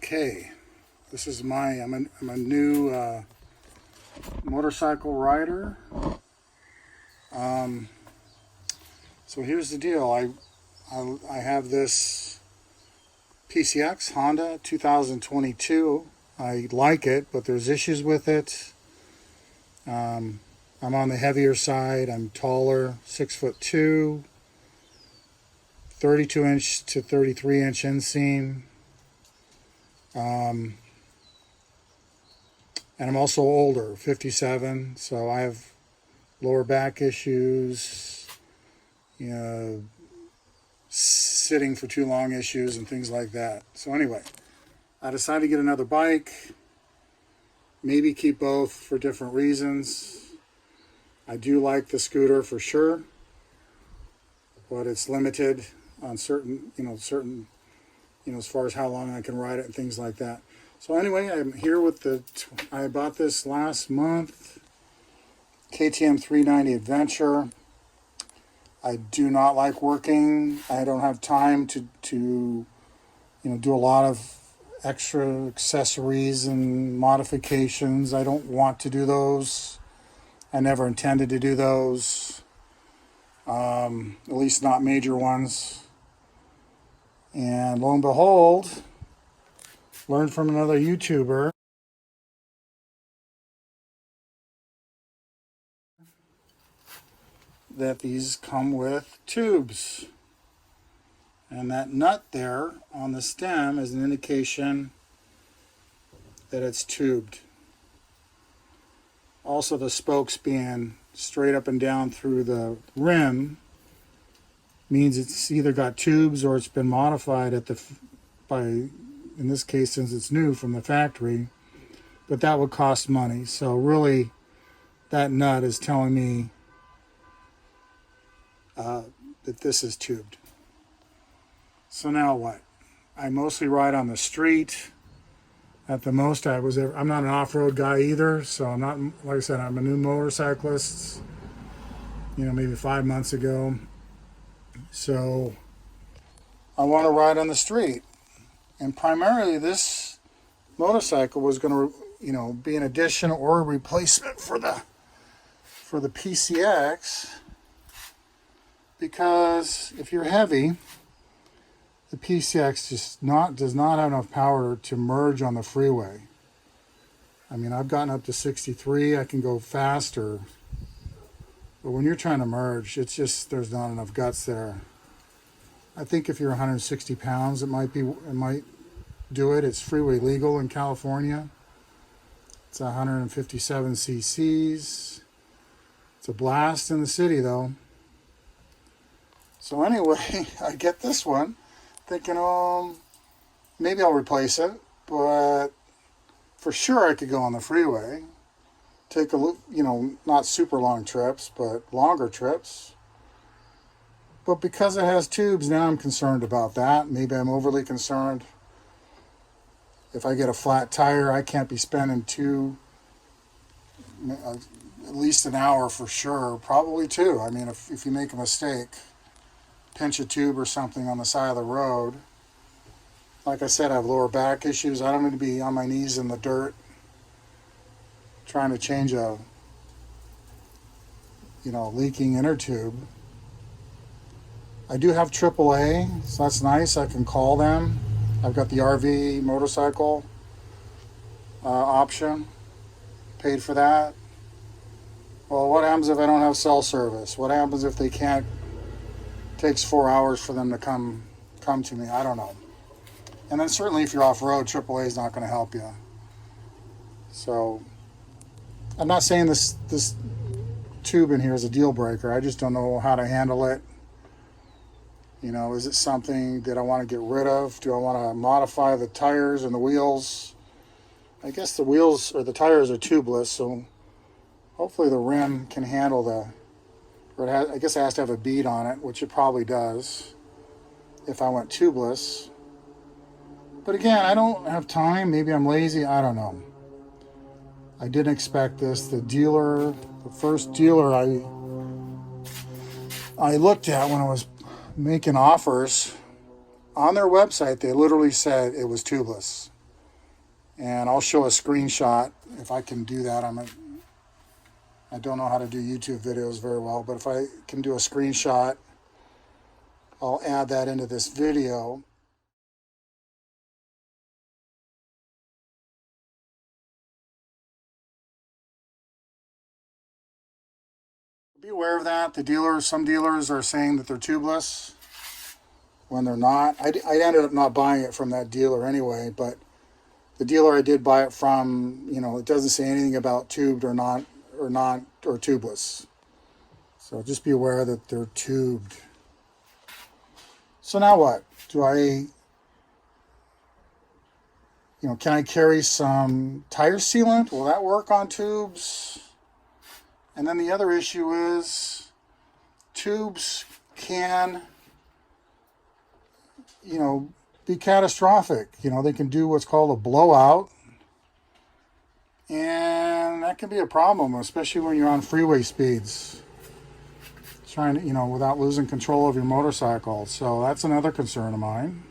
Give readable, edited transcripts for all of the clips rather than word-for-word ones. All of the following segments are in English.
Okay, this is I'm a new motorcycle rider. So here's the deal. I have this PCX Honda 2022. I like it, but there's issues with it. I'm on the heavier side. I'm taller, 6'2", 32-inch to 33-inch inseam. And I'm also older, 57, so I have lower back issues, sitting for too long issues and things like that. So anyway, I decided to get another bike, maybe keep both for different reasons. I do like the scooter for sure, but it's limited on certain, as far as how long I can ride it and things like that. So anyway, I'm here with I bought this last month, KTM 390 Adventure. I do not like working. I don't have time to do a lot of extra accessories and modifications. I don't want to do those. I never intended to do those, at least not major ones. And lo and behold, learned from another YouTuber that these come with tubes. And that nut there on the stem is an indication that it's tubed. Also, the spokes being straight up and down through the rim means it's either got tubes or it's been modified in this case, since it's new from the factory, but that would cost money. So really, that nut is telling me that this is tubed. So now what? I mostly ride on the street. At the most, I'm not an off-road guy either, so I'm not, like I said, I'm a new motorcyclist, maybe 5 months ago. So I want to ride on the street. And primarily this motorcycle was going to, be an addition or a replacement for the PCX, because if you're heavy, the PCX does not have enough power to merge on the freeway. I mean, I've gotten up to 63. I can go faster, but when you're trying to merge, there's not enough guts there. I think if you're 160 pounds, it might do it. It's freeway legal in California. It's 157 cc's. It's a blast in the city, though. So anyway, I get this one, thinking, maybe I'll replace it, but for sure I could go on the freeway, take not super long trips, but longer trips. But because it has tubes, now I'm concerned about that. Maybe I'm overly concerned. If I get a flat tire, I can't be spending at least an hour for sure, probably two. I mean, if you make a mistake, pinch a tube or something on the side of the road. Like I said, I have lower back issues. I don't need to be on my knees in the dirt trying to change a leaking inner tube. I do have AAA, so that's nice. I can call them. I've got the RV motorcycle option, paid for that. Well, what happens if I don't have cell service? What happens if they can't? Takes 4 hours for them to come to me. I don't know. And then certainly if you're off-road, AAA is not going to help you. So I'm not saying this tube in here is a deal breaker. I just don't know how to handle it. Is it something that I want to get rid of? Do I want to modify the tires and the wheels? I guess the wheels or the tires are tubeless, so hopefully the rim can handle I guess it has to have a bead on it, which it probably does if I went tubeless. But again, I don't have time. Maybe I'm lazy. I don't know. I didn't expect this. The first dealer I looked at when I was making offers, on their website, they literally said it was tubeless. And I'll show a screenshot if I can do that. I don't know how to do YouTube videos very well, but if I can do a screenshot, I'll add that into this video. Be aware of that. Some dealers are saying that they're tubeless when they're not. I ended up not buying it from that dealer anyway, but the dealer I did buy it from, it doesn't say anything about tubed or tubeless. So just be aware that they're tubed. So now what? Can I carry some tire sealant? Will that work on tubes? And then the other issue is tubes can, be catastrophic. They can do what's called a blowout. And that can be a problem, especially when you're on freeway speeds. Trying to, without losing control of your motorcycle. So that's another concern of mine.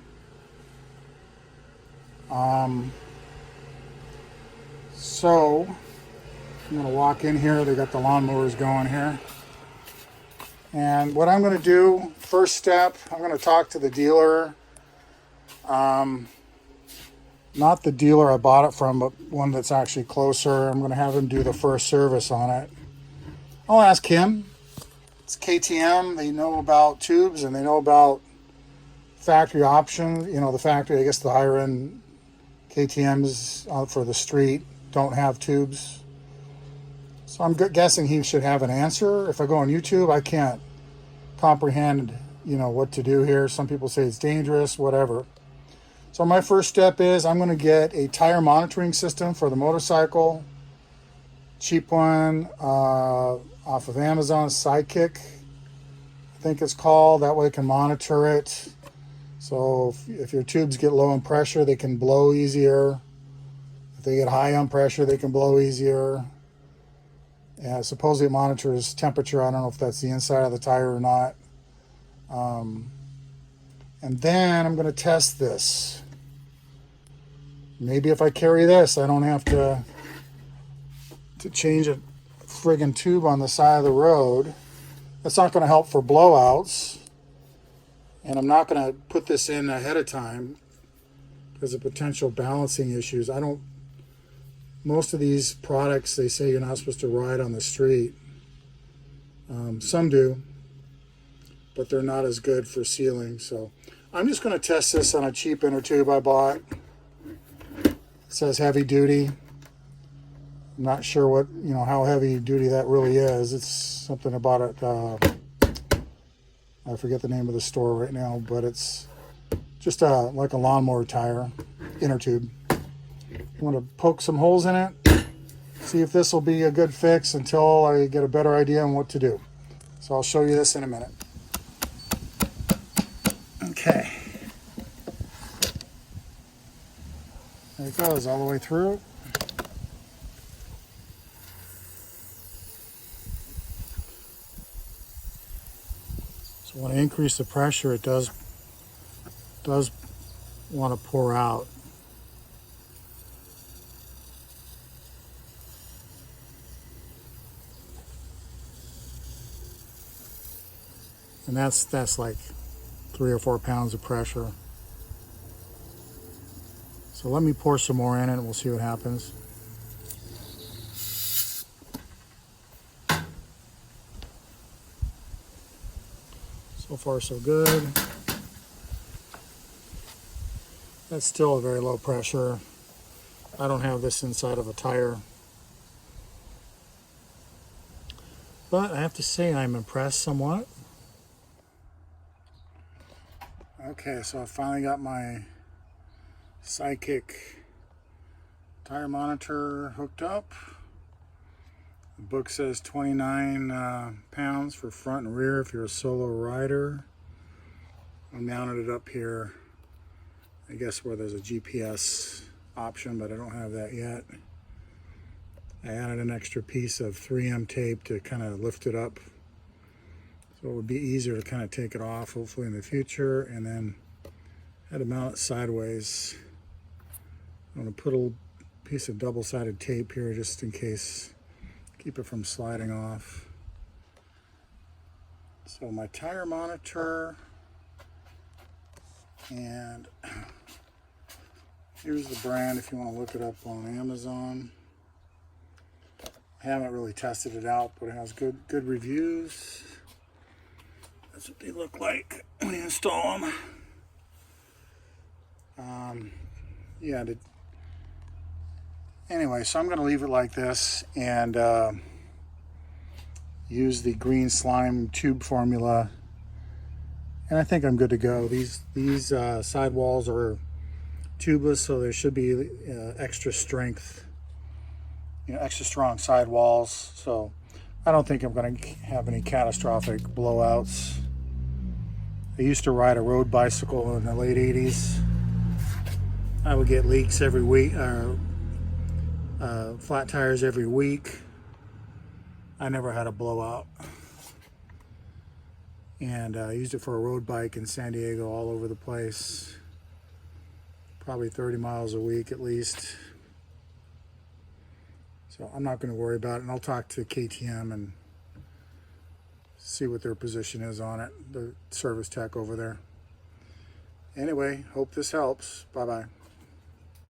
So I'm going to walk in here. They got the lawnmowers going here. And what I'm going to do, first step, I'm going to talk to the dealer. Not the dealer I bought it from, but one that's actually closer. I'm going to have him do the first service on it. I'll ask him. It's KTM. They know about tubes and they know about factory options. The factory, I guess the higher end KTMs out for the street don't have tubes. So I'm guessing he should have an answer. If I go on YouTube, I can't comprehend, what to do here. Some people say it's dangerous, whatever. So my first step is I'm going to get a tire monitoring system for the motorcycle. Cheap one off of Amazon, SYKIK, I think it's called. That way I can monitor it. So if your tubes get low in pressure, they can blow easier. If they get high on pressure, they can blow easier. And supposedly it monitors temperature. I don't know if that's the inside of the tire or not. And then I'm going to test this. Maybe if I carry this, I don't have to change a friggin' tube on the side of the road. That's not going to help for blowouts. And I'm not going to put this in ahead of time because of potential balancing issues. Most of these products, they say you're not supposed to ride on the street. Some do, but they're not as good for sealing. So I'm just going to test this on a cheap inner tube I bought. It says heavy duty. I'm not sure how heavy duty that really is. It's something about it. I forget the name of the store right now, but it's just like a lawnmower tire, inner tube. I'm going to poke some holes in it, see if this will be a good fix until I get a better idea on what to do. So I'll show you this in a minute. Okay. There it goes all the way through. So when I increase the pressure, it does want to pour out. And that's like 3 or 4 pounds of pressure. So let me pour some more in it and we'll see what happens. So far so good. That's still a very low pressure. I don't have this inside of a tire. But I have to say I'm impressed somewhat. Okay, so I finally got my SYKIK tire monitor hooked up. The book says 29 pounds for front and rear if you're a solo rider. I mounted it up here, I guess where there's a GPS option, but I don't have that yet. I added an extra piece of 3M tape to kind of lift it up, so it would be easier to kind of take it off hopefully in the future. And then I had to mount it sideways. I'm going to put a piece of double-sided tape here just in case, keep it from sliding off. So my tire monitor, and here's the brand if you want to look it up on Amazon. I haven't really tested it out, but it has good reviews. That's what they look like when you install them. Yeah. Anyway, so I'm going to leave it like this and use the green slime tube formula, and I think I'm good to go. These sidewalls are tubeless, so there should be extra strength, extra strong sidewalls. So I don't think I'm going to have any catastrophic blowouts. I used to ride a road bicycle in the late 80s. I would get leaks every week, flat tires every week. I never had a blowout. And I used it for a road bike in San Diego all over the place. Probably 30 miles a week at least. So I'm not going to worry about it. And I'll talk to KTM and see what their position is on it, the service tech over there. Anyway, hope this helps. Bye-bye.